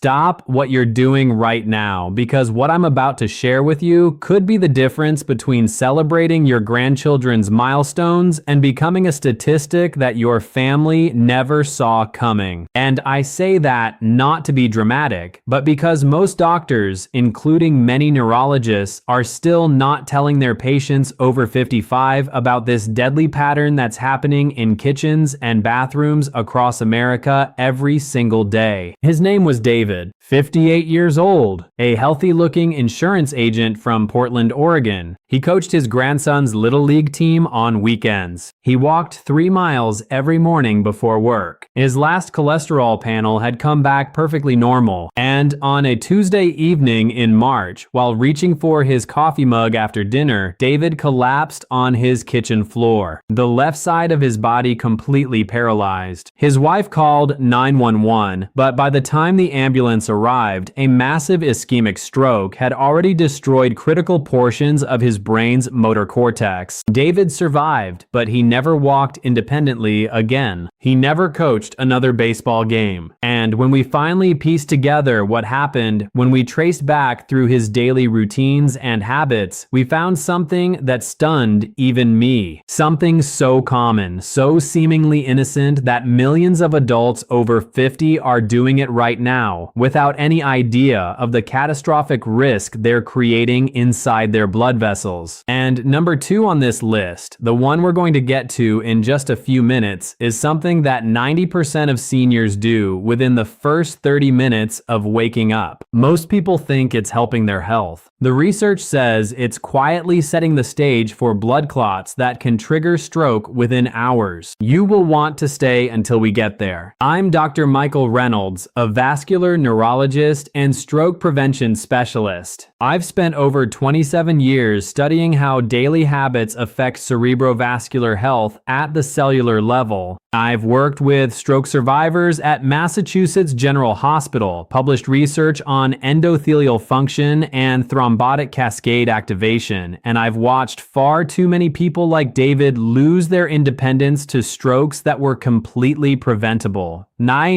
Stop what you're doing right now, because what I'm about to share with you could be the difference between celebrating your grandchildren's milestones and becoming a statistic that your family never saw coming. And I say that not to be dramatic, but because most doctors, including many neurologists, are still not telling their patients over 55 about this deadly pattern that's happening in kitchens and bathrooms across America every single day. His name was David, 58 years old, a healthy-looking insurance agent from Portland, Oregon. He coached his grandson's Little League team on weekends. He walked 3 miles every morning before work. His last cholesterol panel had come back perfectly normal, and on a Tuesday evening in March, while reaching for his coffee mug after dinner, David collapsed on his kitchen floor, the left side of his body completely paralyzed. His wife called 911, but by the time the ambulance arrived, a massive ischemic stroke had already destroyed critical portions of his brain's motor cortex. David survived, but he never walked independently again. He never coached another baseball game. And when we finally pieced together what happened, when we traced back through his daily routines and habits, we found something that stunned even me. Something so common, so seemingly innocent that millions of adults over 50 are doing it right now without any idea of the catastrophic risk they're creating inside their blood vessels. And number 2 on this list, the one we're going to get to in just a few minutes, is something that 90% of seniors do within the first 30 minutes of waking up. Most people think it's helping their health. The research says it's quietly setting the stage for blood clots that can trigger stroke within hours. You will want to stay until we get there. I'm Dr. Michael Reynolds, a vascular neurologist and stroke prevention specialist. I've spent over 27 years studying how daily habits affect cerebrovascular health at the cellular level. I've worked with stroke survivors at Massachusetts General Hospital, published research on endothelial function and thrombotic cascade activation, and I've watched far too many people like David lose their independence to strokes that were completely preventable. Not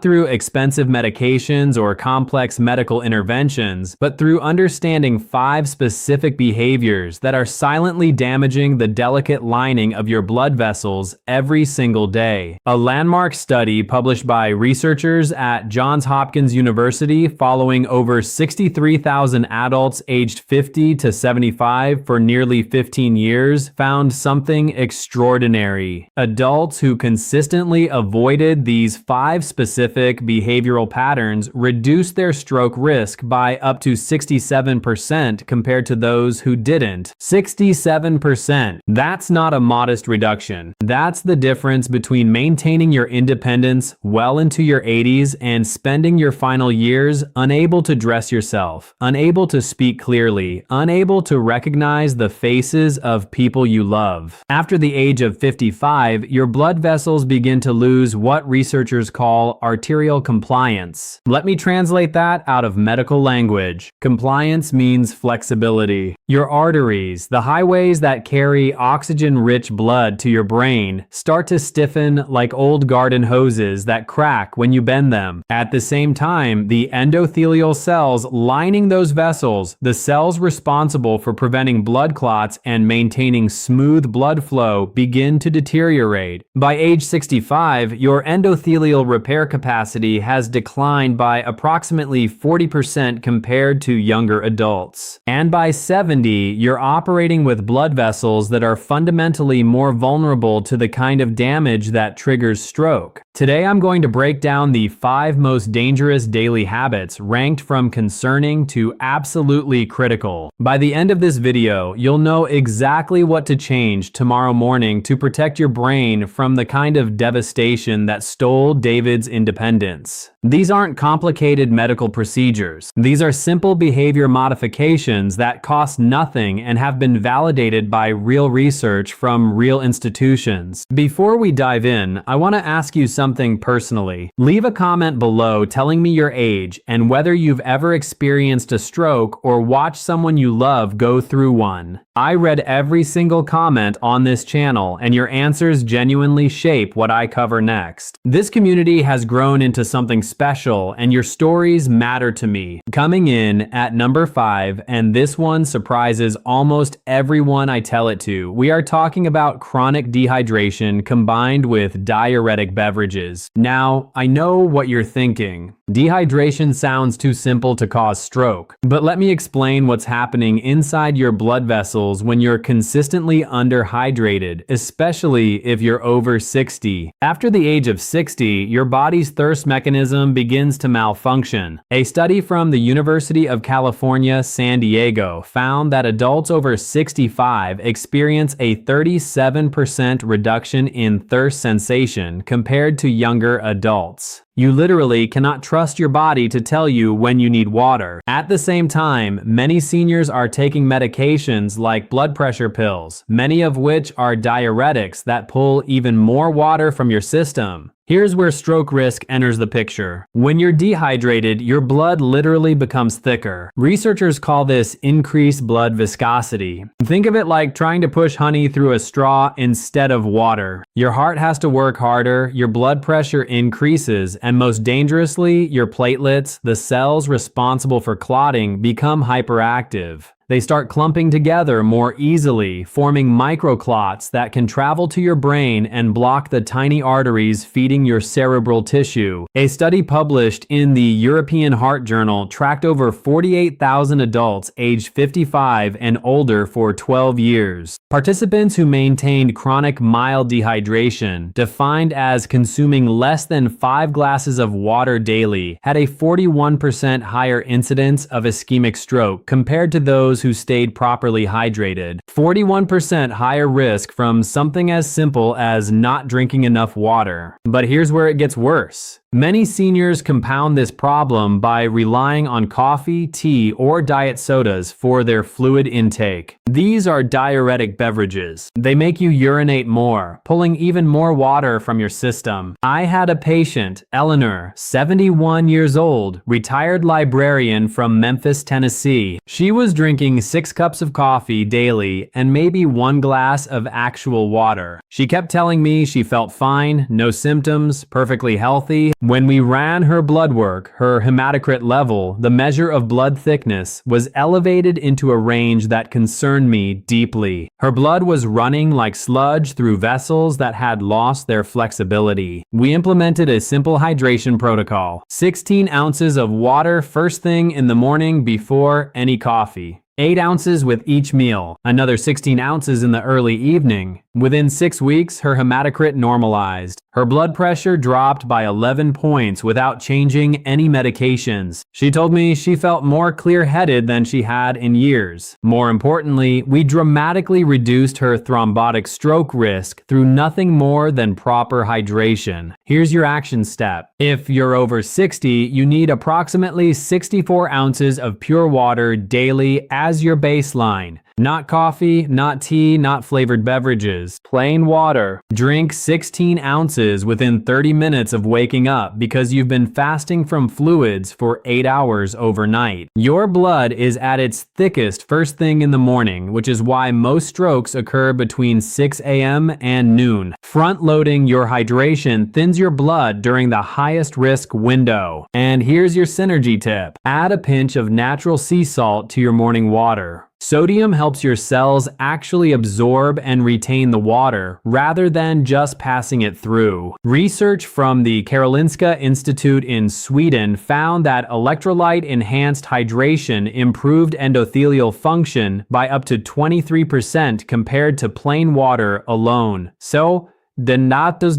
through expensive medications or complex medical interventions, but through understanding 5 specific behaviors that are silently damaging the delicate lining of your blood vessels every single day. A landmark study published by researchers at Johns Hopkins University following over 63,000 adults aged 50 to 75 for nearly 15 years found something extraordinary. Adults who consistently avoided these 5 specific behavioral patterns reduced their stroke risk by up to 67% compared to those who didn't. 67%. That's not a modest reduction. That's the difference between maintaining your independence well into your 80s and spending your final years unable to dress yourself, unable to speak clearly, unable to recognize the faces of people you love. After the age of 55, your blood vessels begin to lose what researchers call arterial compliance. Let me translate that out of medical language. Compliance means flexibility. Your arteries, the highways that carry oxygen-rich blood to your brain, start to stiffen like old garden hoses that crack when you bend them. At the same time, the endothelial cells lining those vessels, the cells responsible for preventing blood clots and maintaining smooth blood flow, begin to deteriorate. By age 65, your endothelial repair capacity has declined by approximately 40% compared to younger adults. And by 70, you're operating with blood vessels that are fundamentally more vulnerable to the kind of damage that triggers stroke. Today I'm going to break down the 5 most dangerous daily habits ranked from concerning to absolutely critical. By the end of this video, you'll know exactly what to change tomorrow morning to protect your brain from the kind of devastation that stole David's independence. These aren't complicated medical procedures. These are simple behavior modifications that cost nothing and have been validated by real research from real institutions. Before we dive in, I want to ask you something personally. Leave a comment below telling me your age and whether whether you've ever experienced a stroke or watched someone you love go through one. I read every single comment on this channel, and your answers genuinely shape what I cover next. This community has grown into something special, and your stories matter to me. Coming in at number 5, and this one surprises almost everyone I tell it to, we are talking about chronic dehydration combined with diuretic beverages. Now, I know what you're thinking. Dehydration sounds too simple to cause stroke, but let me explain what's happening inside your blood vessels when you're consistently underhydrated, especially if you're over 60. After the age of 60, your body's thirst mechanism begins to malfunction. A study from the University of California, San Diego found that adults over 65 experience a 37% reduction in thirst sensation compared to younger adults. You literally cannot trust your body to tell you when you need water. At the same time, many seniors are taking medications like blood pressure pills, many of which are diuretics that pull even more water from your system. Here's where stroke risk enters the picture. When you're dehydrated, your blood literally becomes thicker. Researchers call this increased blood viscosity. Think of it like trying to push honey through a straw instead of water. Your heart has to work harder, your blood pressure increases, and most dangerously, your platelets, the cells responsible for clotting, become hyperactive. They start clumping together more easily, forming microclots that can travel to your brain and block the tiny arteries feeding your cerebral tissue. A study published in the European Heart Journal tracked over 48,000 adults aged 55 and older for 12 years. Participants who maintained chronic mild dehydration, defined as consuming less than 5 glasses of water daily, had a 41% higher incidence of ischemic stroke compared to those who stayed properly hydrated. 41% higher risk from something as simple as not drinking enough water. But here's where it gets worse. Many seniors compound this problem by relying on coffee, tea, or diet sodas for their fluid intake. These are diuretic beverages. They make you urinate more, pulling even more water from your system. I had a patient, Eleanor, 71 years old, retired librarian from Memphis, Tennessee. She was drinking 6 cups of coffee daily and maybe 1 glass of actual water. She kept telling me she felt fine, no symptoms, perfectly healthy. When we ran her blood work, her hematocrit level, the measure of blood thickness, was elevated into a range that concerned me deeply. Her blood was running like sludge through vessels that had lost their flexibility. We implemented a simple hydration protocol: 16 ounces of water first thing in the morning before any coffee. 8 ounces with each meal, another 16 ounces in the early evening. Within 6 weeks, her hematocrit normalized. Her blood pressure dropped by 11 points without changing any medications. She told me she felt more clear-headed than she had in years. More importantly, we dramatically reduced her thrombotic stroke risk through nothing more than proper hydration. Here's your action step. If you're over 60, you need approximately 64 ounces of pure water daily as your baseline. Not coffee, not tea, not flavored beverages. Plain water. Drink 16 ounces within 30 minutes of waking up because you've been fasting from fluids for 8 hours overnight. Your blood is at its thickest first thing in the morning, which is why most strokes occur between 6 a.m. and noon. Front-loading your hydration thins your blood during the highest risk window. And here's your synergy tip. Add a pinch of natural sea salt to your morning water. Sodium helps your cells actually absorb and retain the water rather than just passing it through. Research from the Karolinska Institute in Sweden found that electrolyte-enhanced hydration improved endothelial function by up to 23% compared to plain water alone. So, donatus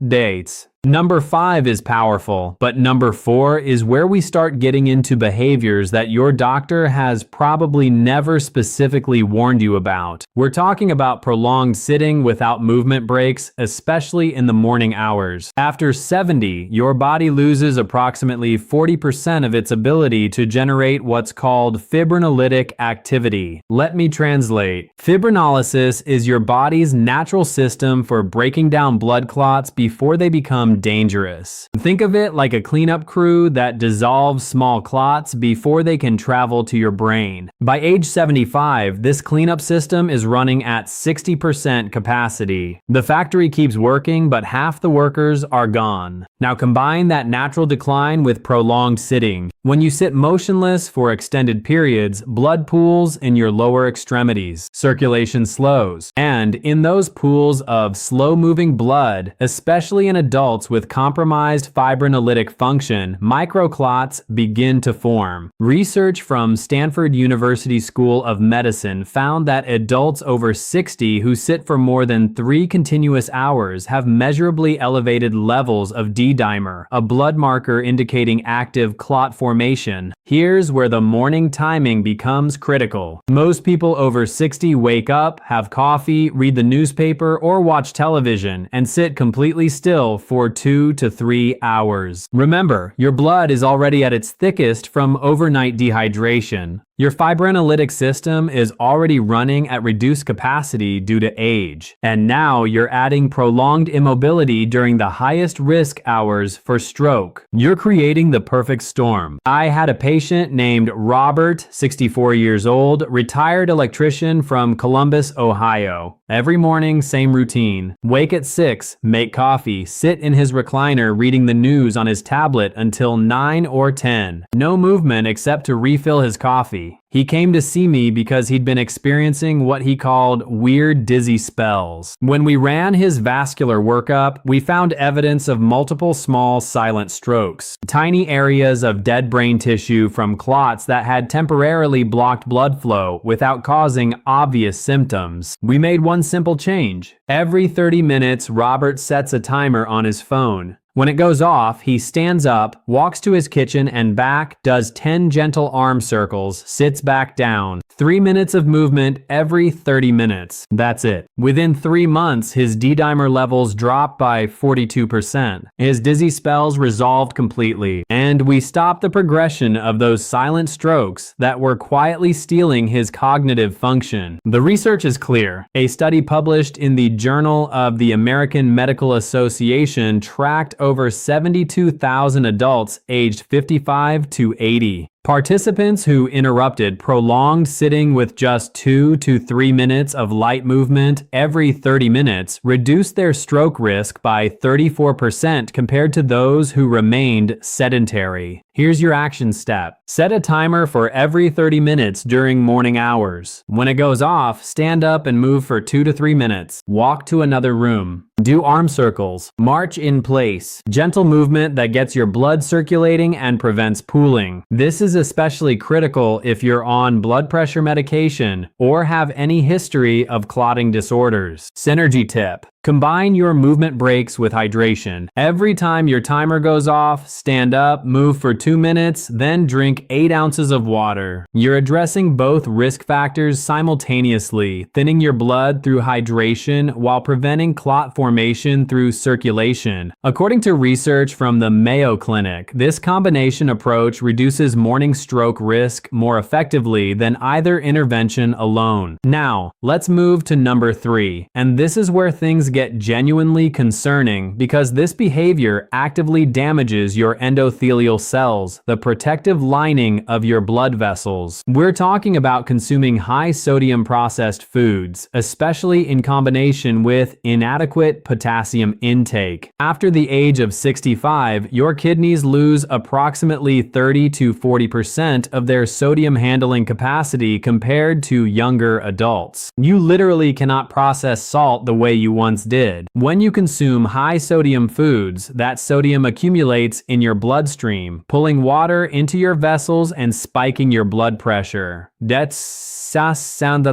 dates. Number 5 is powerful, but number 4 is where we start getting into behaviors that your doctor has probably never specifically warned you about. We're talking about prolonged sitting without movement breaks, especially in the morning hours. After 70, your body loses approximately 40% of its ability to generate what's called fibrinolytic activity. Let me translate. Fibrinolysis is your body's natural system for breaking down blood clots before they become become dangerous. Think of it like a cleanup crew that dissolves small clots before they can travel to your brain. By age 75, this cleanup system is running at 60% capacity. The factory keeps working, but half the workers are gone. Now combine that natural decline with prolonged sitting. When you sit motionless for extended periods, blood pools in your lower extremities, circulation slows, and in those pools of slow-moving blood, especially in adults with compromised fibrinolytic function, microclots begin to form. Research from Stanford University School of Medicine found that adults over 60 who sit for more than 3 continuous hours have measurably elevated levels of D-dimer, a blood marker indicating active clot formation. Here's where the morning timing becomes critical. Most people over 60 wake up, have coffee, read the newspaper, or watch television, and sit completely still for 2 to 3 hours. Remember, your blood is already at its thickest from overnight dehydration. Your fibrinolytic system is already running at reduced capacity due to age, and now you're adding prolonged immobility during the highest risk hours for stroke. You're creating the perfect storm. I had a patient named Robert, 64 years old, retired electrician from Columbus, Ohio. Every morning, same routine. Wake at 6, make coffee, sit in his recliner reading the news on his tablet until 9 or 10. No movement except to refill his coffee. He came to see me because he'd been experiencing what he called weird dizzy spells. When we ran his vascular workup, we found evidence of multiple small silent strokes, tiny areas of dead brain tissue from clots that had temporarily blocked blood flow without causing obvious symptoms. We made one simple change. Every 30 minutes, Robert sets a timer on his phone. When it goes off, he stands up, walks to his kitchen and back, does 10 gentle arm circles, sits back down. 3 minutes of movement every 30 minutes. That's it. Within 3 months, his D-dimer levels dropped by 42%. His dizzy spells resolved completely, and we stopped the progression of those silent strokes that were quietly stealing his cognitive function. The research is clear. A study published in the Journal of the American Medical Association tracked over 72,000 adults aged 55 to 80. Participants who interrupted prolonged sitting with just 2 to 3 minutes of light movement every 30 minutes reduced their stroke risk by 34% compared to those who remained sedentary. Here's your action step. Set a timer for every 30 minutes during morning hours. When it goes off, stand up and move for 2 to 3 minutes. Walk to another room. Do arm circles. March in place. Gentle movement that gets your blood circulating and prevents pooling. This is especially critical if you're on blood pressure medication or have any history of clotting disorders. Synergy tip. Combine your movement breaks with hydration. Every time your timer goes off, stand up, move for 2 minutes, then drink 8 ounces of water. You're addressing both risk factors simultaneously, thinning your blood through hydration while preventing clot formation through circulation. According to research from the Mayo Clinic, this combination approach reduces morning stroke risk more effectively than either intervention alone. Now, let's move to number 3, and this is where things get genuinely concerning because this behavior actively damages your endothelial cells, the protective lining of your blood vessels. We're talking about consuming high sodium processed foods, especially in combination with inadequate potassium intake. After the age of 65, your kidneys lose approximately 30 to 40% of their sodium handling capacity compared to younger adults. You literally cannot process salt the way you once did. When you consume high sodium foods, that sodium accumulates in your bloodstream, pulling water into your vessels and spiking your blood pressure. That's sound.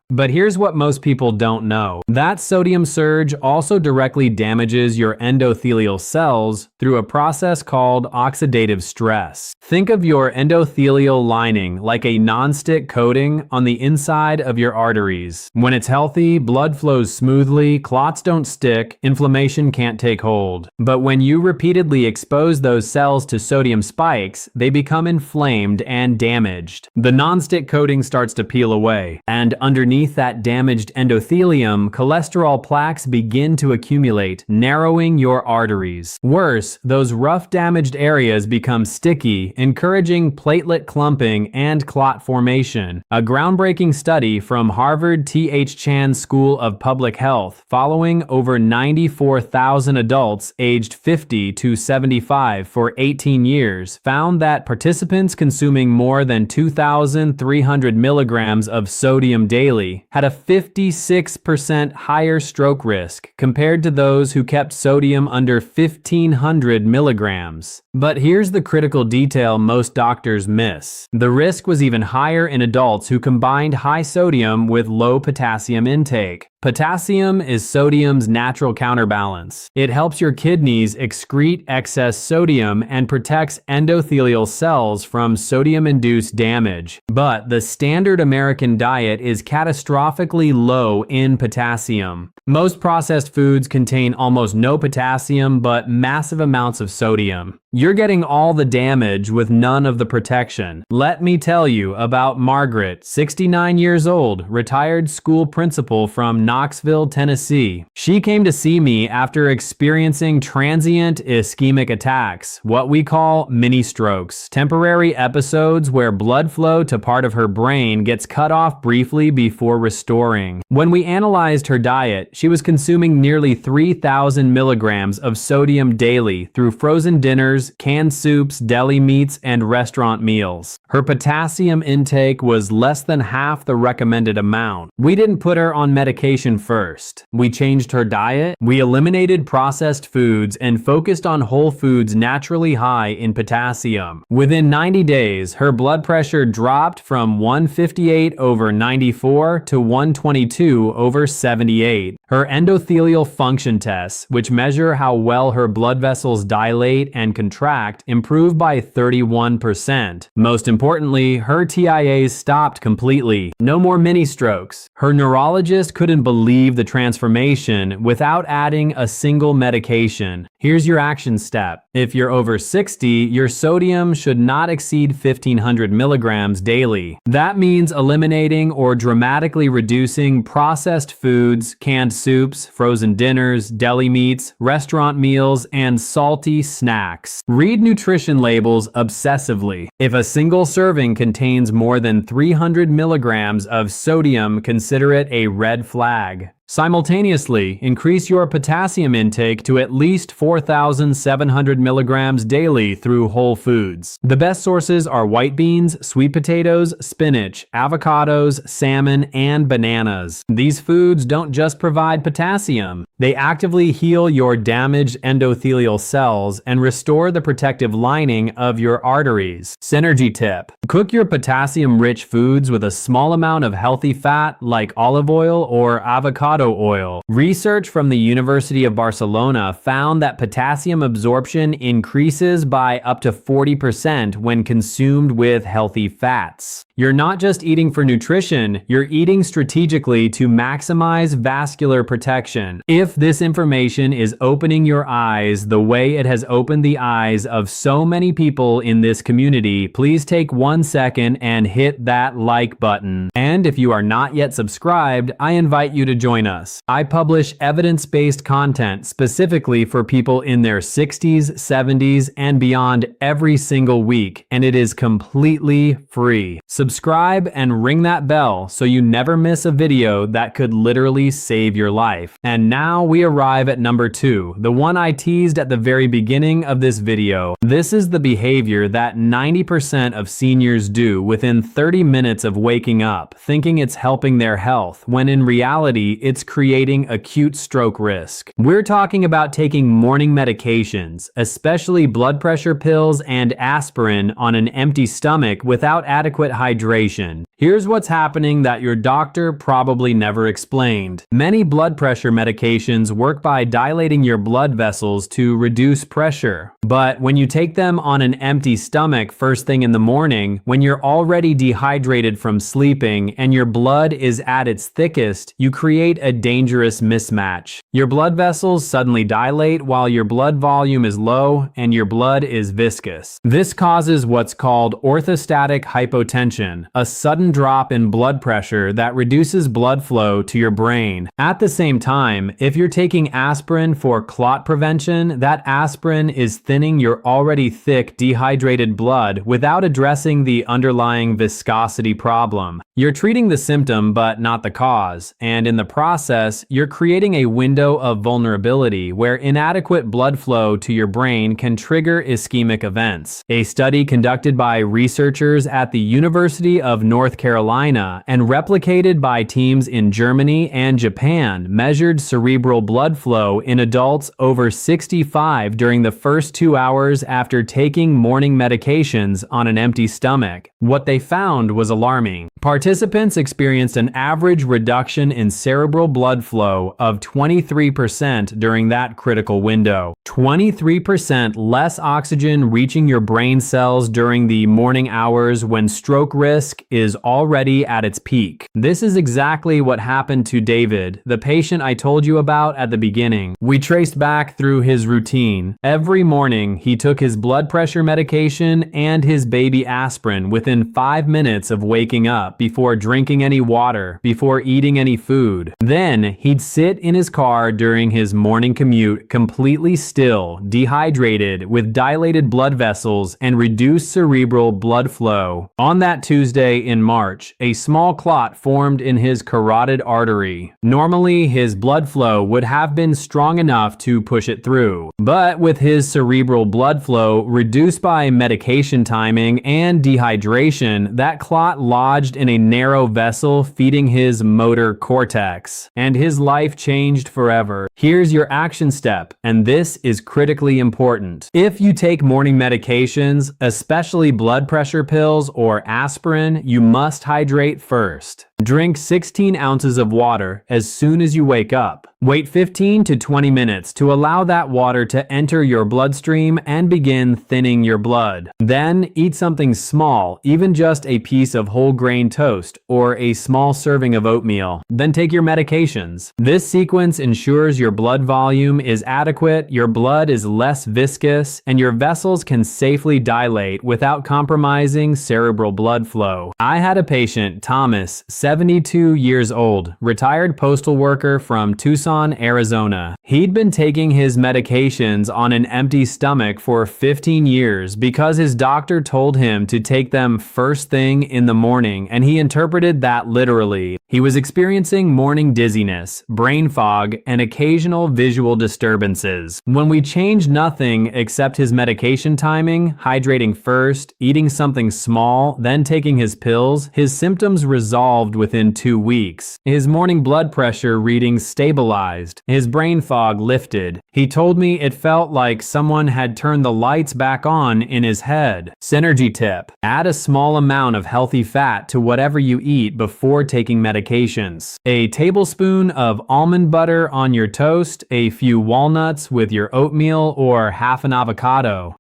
But here's what most people don't know. That sodium surge also directly damages your endothelial cells through a process called oxidative stress. Think of your endothelial lining like a non-stick coating on the inside of your arteries. When it's healthy, blood flows smoothly, clots don't stick, inflammation can't take hold. But when you repeatedly expose those cells to sodium spikes, they become inflamed and damaged. The non-stick coating starts to peel away, and underneath beneath that damaged endothelium, cholesterol plaques begin to accumulate, narrowing your arteries. Worse, those rough damaged areas become sticky, encouraging platelet clumping and clot formation. A groundbreaking study from Harvard T.H. Chan School of Public Health, following over 94,000 adults aged 50 to 75 for 18 years, found that participants consuming more than 2,300 milligrams of sodium daily had a 56% higher stroke risk compared to those who kept sodium under 1,500 milligrams. But here's the critical detail most doctors miss. The risk was even higher in adults who combined high sodium with low potassium intake. Potassium is sodium's natural counterbalance. It helps your kidneys excrete excess sodium and protects endothelial cells from sodium-induced damage. But the standard American diet is catastrophically low in potassium. Most processed foods contain almost no potassium but massive amounts of sodium. You're getting all the damage with none of the protection. Let me tell you about Margaret, 69 years old, retired school principal from Knoxville, Tennessee. She came to see me after experiencing transient ischemic attacks, what we call mini strokes, temporary episodes where blood flow to part of her brain gets cut off briefly before restoring. When we analyzed her diet, she was consuming nearly 3,000 milligrams of sodium daily through frozen dinners, canned soups, deli meats, and restaurant meals. Her potassium intake was less than half the recommended amount. We didn't put her on medication first. We changed her diet, we eliminated processed foods, and focused on whole foods naturally high in potassium. Within 90 days, her blood pressure dropped from 158/94 to 122/78. Her endothelial function tests, which measure how well her blood vessels dilate and contract, improved by 31%. Most importantly, her TIAs stopped completely. No more mini strokes. Her neurologist couldn't believe the transformation without adding a single medication. Here's your action step. If you're over 60, your sodium should not exceed 1,500 milligrams daily. That means eliminating or dramatically reducing processed foods, canned soups, frozen dinners, deli meats, restaurant meals, and salty snacks. Read nutrition labels obsessively. If a single serving contains more than 300 milligrams of sodium, consider it a red flag. Simultaneously, increase your potassium intake to at least 4,700 milligrams daily through whole foods. The best sources are white beans, sweet potatoes, spinach, avocados, salmon, and bananas. These foods don't just provide potassium. They actively heal your damaged endothelial cells and restore the protective lining of your arteries. Synergy tip: cook your potassium-rich foods with a small amount of healthy fat like olive oil or avocado oil. Research from the University of Barcelona found that potassium absorption increases by up to 40% when consumed with healthy fats. You're not just eating for nutrition, you're eating strategically to maximize vascular protection. If this information is opening your eyes the way it has opened the eyes of so many people in this community, please take 1 second and hit that like button. And if you are not yet subscribed, I invite you to join us. I publish evidence-based content specifically for people in their 60s, 70s, and beyond every single week, and it is completely free. Subscribe and ring that bell so you never miss a video that could literally save your life. And now we arrive at number 2, the one I teased at the very beginning of this video. This is the behavior that 90% of seniors do within 30 minutes of waking up, thinking it's helping their health, when in reality, it's creating acute stroke risk. We're talking about taking morning medications, especially blood pressure pills and aspirin, on an empty stomach without adequate hydration. Here's what's happening that your doctor probably never explained. Many blood pressure medications work by dilating your blood vessels to reduce pressure. But when you take them on an empty stomach first thing in the morning, when you're already dehydrated from sleeping and your blood is at its thickest, you create a dangerous mismatch. Your blood vessels suddenly dilate while your blood volume is low and your blood is viscous. This causes what's called orthostatic hypotension, a sudden drop in blood pressure that reduces blood flow to your brain. At the same time, if you're taking aspirin for clot prevention, that aspirin is thinning your already thick dehydrated blood without addressing the underlying viscosity problem. You're treating the symptom but not the cause, and in the process, you're creating a window of vulnerability where inadequate blood flow to your brain can trigger ischemic events. A study conducted by researchers at the University of North Carolina and replicated by teams in Germany and Japan measured cerebral blood flow in adults over 65 during the first 2 hours after taking morning medications on an empty stomach. What they found was alarming. Participants experienced an average reduction in cerebral blood flow of 23% during that critical window. 23% less oxygen reaching your brain cells during the morning hours when stroke risk is already at its peak. This is exactly what happened to David, the patient I told you about at the beginning. We traced back through his routine. Every morning, he took his blood pressure medication and his baby aspirin within 5 minutes of waking up, before drinking any water, before eating any food. Then, he'd sit in his car during his morning commute completely still, dehydrated, with dilated blood vessels and reduced cerebral blood flow. On that Tuesday in March, a small clot formed in his carotid artery. Normally, his blood flow would have been strong enough to push it through, but with his cerebral blood flow reduced by medication timing and dehydration, that clot lodged in a narrow vessel feeding his motor cortex, and his life changed forever. Here's your action step, and this is critically important. If you take morning medications, especially blood pressure pills or aspirin, you must hydrate first. Drink 16 ounces of water as soon as you wake up. Wait 15 to 20 minutes to allow that water to enter your bloodstream and begin thinning your blood. Then eat something small, even just a piece of whole grain toast or a small serving of oatmeal. Then take your medications. This sequence ensures your blood volume is adequate, your blood is less viscous, and your vessels can safely dilate without compromising cerebral blood flow. I had a patient, Thomas, 72 years old, retired postal worker from Tucson, Arizona. He'd been taking his medications on an empty stomach for 15 years because his doctor told him to take them first thing in the morning, and he interpreted that literally. He was experiencing morning dizziness, brain fog, and occasional visual disturbances. When we changed nothing except his medication timing, hydrating first, eating something small, then taking his pills, his symptoms resolved within 2 weeks. His morning blood pressure readings stabilized. His brain fog lifted. He told me it felt like someone had turned the lights back on in his head. Synergy tip: add a small amount of healthy fat to whatever you eat before taking medications. A tablespoon of almond butter on your toast, a few walnuts with your oatmeal, or half an avocado.